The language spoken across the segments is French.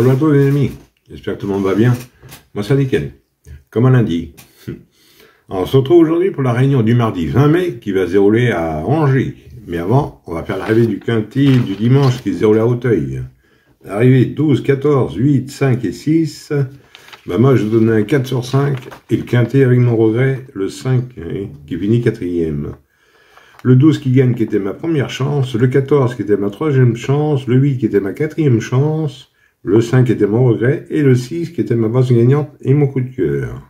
Bonjour à tous les amis, j'espère que tout le monde va bien. Moi c'est nickel, comme un lundi. Alors, on se retrouve aujourd'hui pour la réunion du mardi 20 mai qui va se dérouler à Angers. Mais avant, on va faire l'arrivée du quintet du dimanche qui se déroule à Auteuil. L'arrivée 12, 14, 8, 5 et 6. Bah moi je vous donne un 4 sur 5 et le quintet avec mon regret, le 5 qui finit quatrième. Le 12 qui gagne qui était ma première chance, le 14 qui était ma troisième chance, le 8 qui était ma quatrième chance, le 5 qui était mon regret et le 6 qui était ma base gagnante et mon coup de cœur.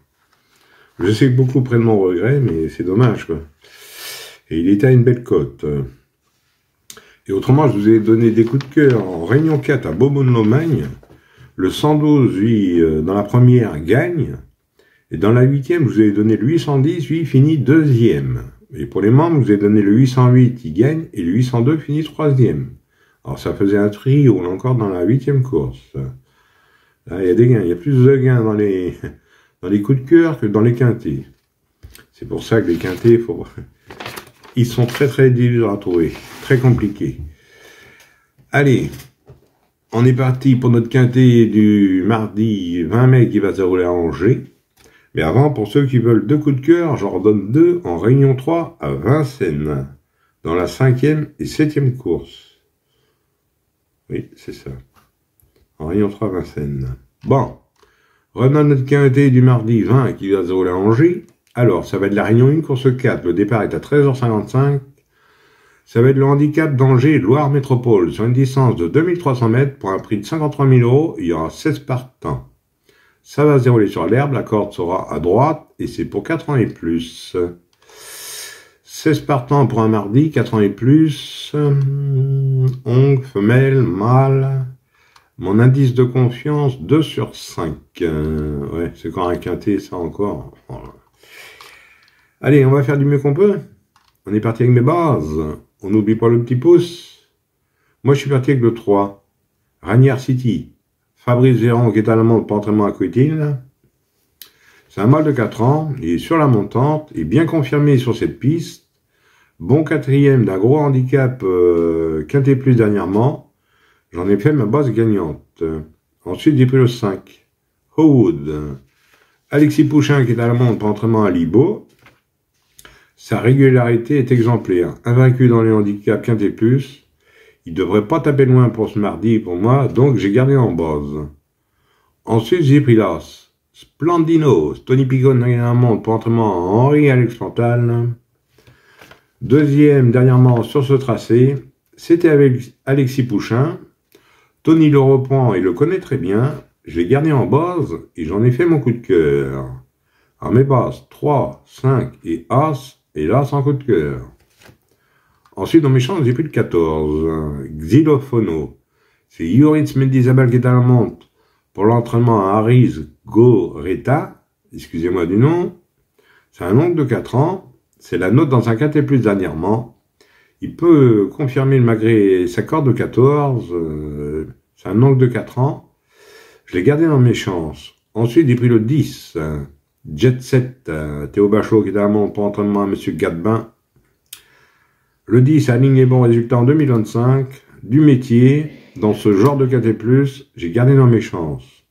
Je sais que beaucoup prennent mon regret, mais c'est dommage quoi. Et il était à une belle cote. Et autrement, je vous ai donné des coups de cœur en Réunion 4 à Beaumont-de-Lomagne. Le 112, lui, dans la première, gagne. Et dans la 8e, je vous ai donné le 810, lui, finit deuxième. Et pour les membres, je vous ai donné le 808, il gagne, et le 802 finit troisième. Alors ça faisait un trio, là encore, dans la 8e course. Là, il y a des gains, il y a plus de gains dans les coups de cœur que dans les quintés. C'est pour ça que les quintés, ils sont très très difficiles à trouver, très compliqués. Allez, on est parti pour notre quintet du mardi 20 mai qui va se dérouler à Angers. Mais avant, pour ceux qui veulent deux coups de cœur, j'en redonne deux en Réunion 3 à Vincennes, dans la 5e et 7e course. Oui, c'est ça. En Réunion 3 à Vincennes. Bon, revenons à notre quintet du mardi 20 qui va se dérouler à Angers. Alors, ça va être la Réunion 1, course 4. Le départ est à 13h55. Ça va être le handicap d'Angers Loire Métropole sur une distance de 2300 mètres pour un prix de 53 000 €. Il y aura 16 partants. Ça va se dérouler sur l'herbe, la corde sera à droite et c'est pour 4 ans et plus. 16 partants pour un mardi, 4 ans et plus. Ongle, femelle, mâle. Mon indice de confiance, 2 sur 5. Ouais, c'est quand un quintet, ça encore. Voilà. Allez, on va faire du mieux qu'on peut. On est parti avec mes bases. On n'oublie pas le petit pouce. Moi, je suis parti avec le 3. Ranière City. Fabrice Véran, qui est allemand pour entraînement à Coutille. C'est un mâle de 4 ans. Il est sur la montante. Il est bien confirmé sur cette piste. Bon quatrième d'un gros handicap quintet plus dernièrement. J'en ai fait ma base gagnante. Ensuite, j'ai pris le 5. Howwood. Alexis Pouchin, qui est allemand pour entraînement à Libo. Sa régularité est exemplaire. Invaincu dans les handicaps quintet plus. Il devrait pas taper loin pour ce mardi pour moi, donc j'ai gardé en base. Ensuite, j'ai pris l'as. Splendino. Tony Pigon dernièrement pour entraînement à Henri-Alex Fantal. Deuxième dernièrement sur ce tracé. C'était avec Alexis Pouchin. Tony le reprend et le connaît très bien. Je l'ai gardé en base et j'en ai fait mon coup de cœur. Alors mes bases, 3, 5 et As, et l'As en coup de cœur. Ensuite, dans mes chances, j'ai pris le 14. Xylophono. C'est Yoritz Mendizabal qui est à la monte pour l'entraînement à Aris Goreta. Excusez-moi du nom. C'est un oncle de 4 ans. C'est la note dans un quintet plus dernièrement. Il peut confirmer malgré sa corde de 14. C'est un oncle de 4 ans. Je l'ai gardé dans mes chances. Ensuite, j'ai pris le 10. Jet Set. Théo Bachot qui est à la monte pour l'entraînement à M. Gadbin. Le 10 aligne les bons résultats en 2025, du métier, dans ce genre de quintet plus, j'ai gardé dans mes chances.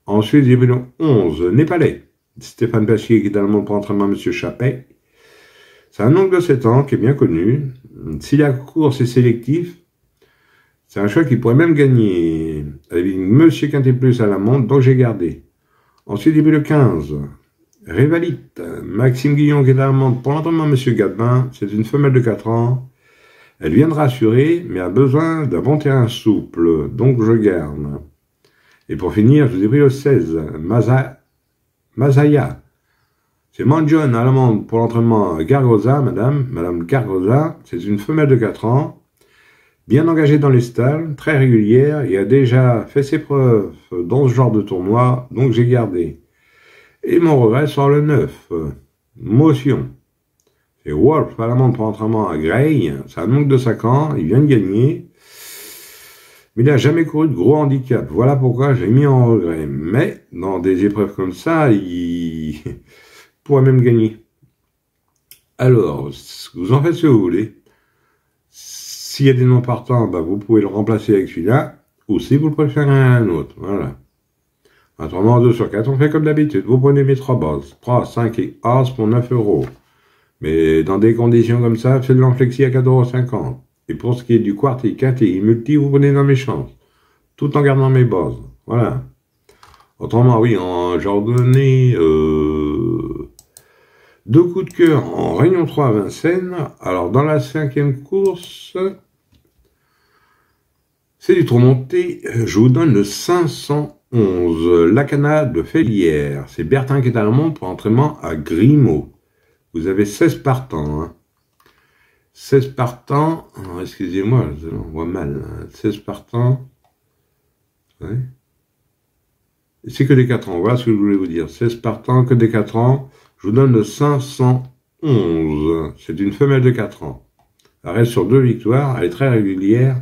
Ensuite, j'ai vu le 11, Népalais, Stéphane Pachier qui est allemand pour entraînement à M. Chappet. C'est un oncle de 7 ans qui est bien connu. Si la course est sélective, c'est un choix qui pourrait même gagner. Avec M. Quintet plus à la montre, donc j'ai gardé. Ensuite, j'ai vu le 15. Révalite, Maxime Guillon qui est allemande pour l'entraînement M. Gadbin, c'est une femelle de 4 ans. Elle vient de rassurer, mais a besoin d'un bon terrain souple, donc je garde. Et pour finir, je vous ai pris le 16, Mazaya. C'est Manjon allemande pour l'entraînement Gargoza, Madame Gargoza, c'est une femelle de 4 ans, bien engagée dans les stalles, très régulière, et a déjà fait ses preuves dans ce genre de tournoi, donc j'ai gardé. Et mon regret sort le 9. Motion. C'est Wolf à la montre pour entraînement à Grey. C'est un oncle de 5 ans. Il vient de gagner. Mais il n'a jamais couru de gros handicap. Voilà pourquoi j'ai mis en regret. Mais, dans des épreuves comme ça, il pourrait même gagner. Alors, vous en faites ce que vous voulez. S'il y a des noms partants, bah, vous pouvez le remplacer avec celui-là. ou si vous le préférez un autre. Voilà. Autrement, 2 sur 4, on fait comme d'habitude. Vous prenez mes 3 bases. 3, 5 et As pour 9 €. Mais dans des conditions comme ça, faites de l'enflexi à 4,50 €. Et pour ce qui est du quarti, quinti et multi, vous prenez dans mes chances. Tout en gardant mes bases. Voilà. Autrement, oui, j'ai ordonné 2 coups de cœur en Réunion 3 à Vincennes. Alors, dans la 5e course, c'est du tourmenté. Je vous donne le 511, la canade de Félière. C'est Bertin qui est à la montre pour entraînement à Grimaud. Vous avez 16 partants. Hein. 16 partants. Excusez-moi, on voit mal. Hein. 16 partants. Ouais. C'est que des 4 ans. Voilà ce que je voulais vous dire. 16 partants, que des 4 ans. Je vous donne le 511. C'est une femelle de 4 ans. Elle reste sur 2 victoires. Elle est très régulière.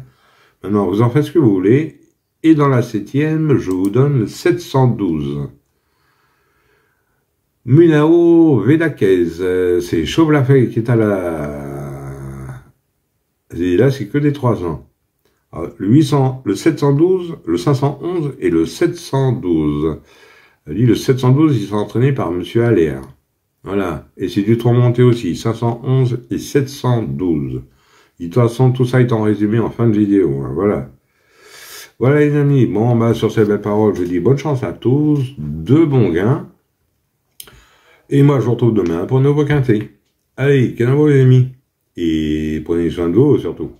Maintenant, vous en faites ce que vous voulez. Et dans la 7e, je vous donne le 712. Munao Vedakez. C'est Chauve-Lafay qui est à la... Et là, c'est que des 3 ans. Alors, le 712, le 511 et le 712. Lui, le 712, il s'est entraîné par Monsieur Allaire. Voilà. Et c'est du tourmenté aussi. 511 et 712. De toute façon, tout ça est en résumé en fin de vidéo. Hein. Voilà. Voilà les amis. Bon, bah, sur ces belles paroles, je dis bonne chance à tous. De bons gains. Et moi, je vous retrouve demain pour un nouveau quintet. Allez, canavo les amis. Et prenez soin de vous surtout.